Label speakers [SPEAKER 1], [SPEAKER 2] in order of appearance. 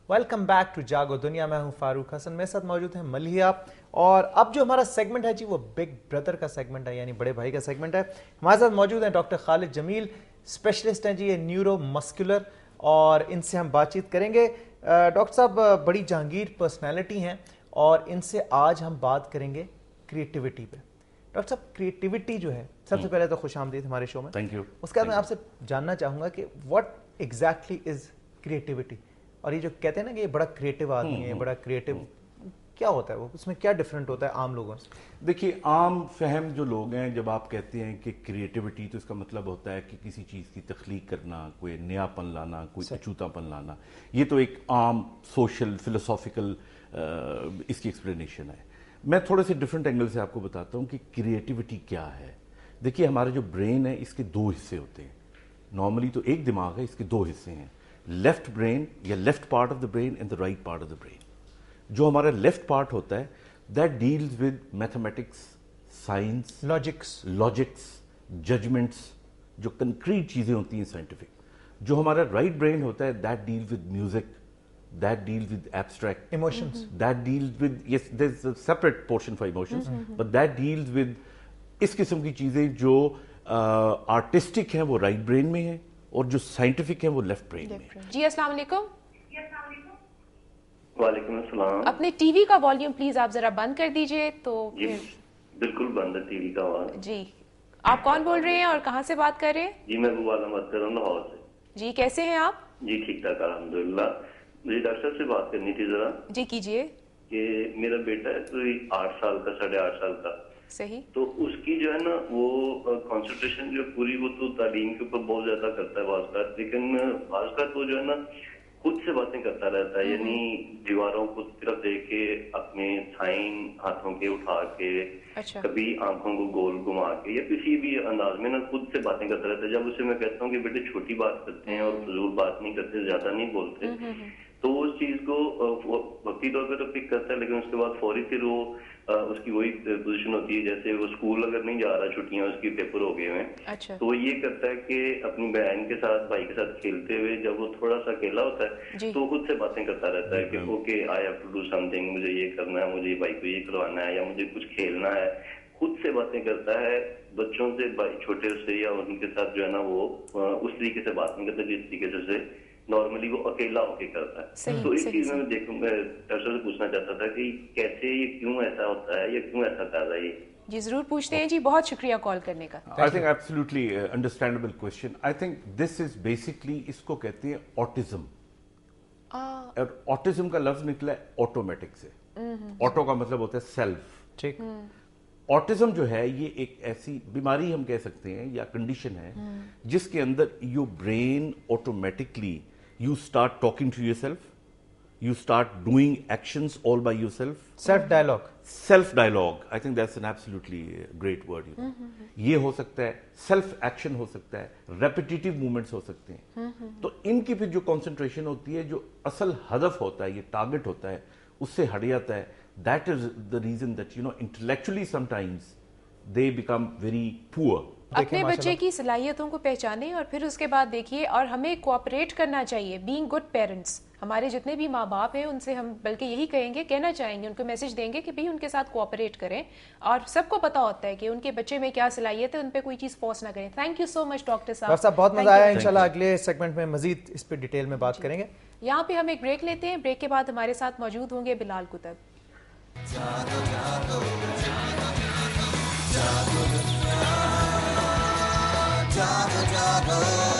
[SPEAKER 1] Welcome back to जागो दुनिया। मैं हूं फारूक हसन, मेरे साथ मौजूद है मलिया। और अब जो हमारा सेगमेंट है जी वो बिग ब्रदर का सेगमेंट है, यानी बड़े भाई का सेगमेंट है। हमारे साथ मौजूद हैं डॉक्टर खालिद जमील, स्पेशलिस्ट हैं जी ये न्यूरो मस्कुलर, और इनसे हम बातचीत करेंगे। डॉक्टर साहब बड़ी जहांगीर पर्सनैलिटी हैं और इनसे आज हम बात करेंगे क्रिएटिविटी पे। डॉक्टर साहब क्रिएटिविटी जो है, सबसे पहले तो खुश आमदीद हमारे शो में।
[SPEAKER 2] Thank you.
[SPEAKER 1] उसके बाद मैं आपसे जानना चाहूँगा कि व्हाट एग्जैक्टली इज क्रिएटिविटी, और ये जो कहते हैं ना कि ये बड़ा क्रिएटिव आदमी है, बड़ा क्रिएटिव, क्या होता है वो, उसमें क्या डिफरेंट होता है आम लोगों से?
[SPEAKER 2] देखिए, आम फहम जो लोग हैं, जब आप कहते हैं कि क्रिएटिविटी, तो इसका मतलब होता है कि किसी चीज़ की तख्लीक करना, कोई नयापन लाना, कोई अछूतापन लाना। ये तो एक आम सोशल फिलोसॉफिकल इसकी एक्सप्लेनेशन है। मैं थोड़े से डिफरेंट एंगल से आपको बताता हूँ कि क्रिएटिविटी क्या है। देखिए, हमारा जो ब्रेन है इसके दो हिस्से होते हैं। नॉर्मली तो एक दिमाग है, इसके दो हिस्से हैं, लेफ्ट ब्रेन या left part of the brain and the right part of the brain. जो हमारा लेफ्ट पार्ट होता है that deals with mathematics, science, logics, judgments, जो कंक्रीट चीजें होती हैं साइंटिफिक। जो हमारा राइट ब्रेन होता है that deals with music, that deals with abstract
[SPEAKER 1] emotions,
[SPEAKER 2] that deals with, yes there is a separate portion for emotions, but that deals with इस किस्म की चीजें जो आर्टिस्टिक हैं वो राइट ब्रेन में है, और जो साइंटिफिक है वो लेफ्ट ब्रेन में।
[SPEAKER 3] जी अस्सलाम वालेकुम।
[SPEAKER 4] वालेकुम अस्सलाम।
[SPEAKER 3] अपने टीवी का वॉल्यूम प्लीज आप जरा बंद कर दीजिए। तो
[SPEAKER 4] जी बिल्कुल बंद है टीवी का आवाज।
[SPEAKER 3] जी, आप कौन बोल रहे हैं और कहाँ से बात कर रहे हैं?
[SPEAKER 4] जी मैं बुवाला बात कर रहा हूँ लाहौर से।
[SPEAKER 3] जी कैसे हैं आप?
[SPEAKER 4] जी ठीक ठाक अल्हम्दुलिल्लाह। मुझे डॉक्टर साहब से बात करनी थी जरा।
[SPEAKER 3] जी कीजिए।
[SPEAKER 4] कि मेरा बेटा है कोई 8 साल का, 8.5 साल का।
[SPEAKER 3] सही।
[SPEAKER 4] तो उसकी जो है ना वो कंसंट्रेशन जो पूरी, वो तो तालीम के ऊपर बहुत ज्यादा करता है वाजगात, लेकिन वाजगात वो जो है ना खुद से बातें करता रहता है, यानी दीवारों को तरफ देख के, अपने साइन हाथों के उठा के,
[SPEAKER 3] अच्छा।
[SPEAKER 4] कभी आंखों को गोल घुमा के, या किसी भी अंदाज में ना खुद से बातें करता रहता है। जब उसे मैं कहता हूँ कि बेटे छोटी बात करते हैं और फजूल बात नहीं करते, ज्यादा नहीं बोलते, तो वो उस चीज को वक्ती तौर पर तो पिक करता है, लेकिन उसके बाद फौरी फिर वो उसकी वही पोजीशन होती है जैसे वो स्कूल अगर नहीं जा रहा, छुट्टियां उसकी, पेपर हो गए हैं,
[SPEAKER 3] अच्छा।
[SPEAKER 4] तो वो ये करता है कि अपनी बहन के साथ, भाई के साथ खेलते हुए जब वो थोड़ा सा अकेला होता है तो खुद से बातें करता रहता है कि okay I have to do something, मुझे ये करना है, मुझे भाई को ये करवाना है, या मुझे कुछ खेलना है। खुद से बातें करता है, बच्चों से, छोटे से या उनके साथ जो है ना वो उस तरीके से बात नहीं करता जिस तरीके से नॉर्मली वो अकेला होके करता है। तो इस चीज में मैं देखूंगा, डॉक्टर से पूछना चाहता था कि कैसे ये क्यों ऐसा होता है, या क्यों ऐसा कर रहा है ये?
[SPEAKER 3] जी जरूर पूछते हैं जी, बहुत शुक्रिया कॉल करने का।
[SPEAKER 2] I think absolutely understandable question. I think this is basically, इसको कहते हैं ऑटिज्म। और ऑटिज्म का लफ्ज निकला है ऑटोमेटिक से। ऑटो का मतलब होता है सेल्फ।
[SPEAKER 1] ठीक।
[SPEAKER 2] ऑटिज्म जो है ये एक ऐसी बीमारी हम कह सकते हैं या कंडीशन है जिसके अंदर your brain automatically, you start talking to yourself, you start doing actions all by yourself.
[SPEAKER 1] Self dialogue.
[SPEAKER 2] Self dialogue, I think that's an absolutely great word, you know. ये हो सकता है, self action हो सकता है, repetitive movements हो सकते हैं। तो इनकी फिर जो concentration होती है, जो असल हदफ होता है, ये टारगेट होता है, उससे हट जाता है। That is the reason that, you know, intellectually sometimes they become very poor.
[SPEAKER 3] अपने बच्चे की सलाहियतों को पहचाने और फिर उसके बाद देखिए, और हमें कोऑपरेट करना चाहिए, बीइंग गुड पेरेंट्स। हमारे जितने भी माँ बाप हैं उनसे हम बल्कि यही कहेंगे, कहना चाहेंगे, उनको मैसेज देंगे कि भाई उनके साथ कोऑपरेट करें, और सबको पता होता है कि उनके बच्चे में क्या सलाहियत है, उन पर कोई चीज़ फोर्स ना करें। Thank you so much doctor साहब,
[SPEAKER 1] बहुत मजा आया। इंशाल्लाह अगले सेगमेंट में मजीद इस पर डिटेल में बात करेंगे।
[SPEAKER 3] यहाँ पे हम एक ब्रेक लेते हैं, ब्रेक के बाद हमारे साथ मौजूद होंगे बिलाल कुतब।
[SPEAKER 5] Jago, jago.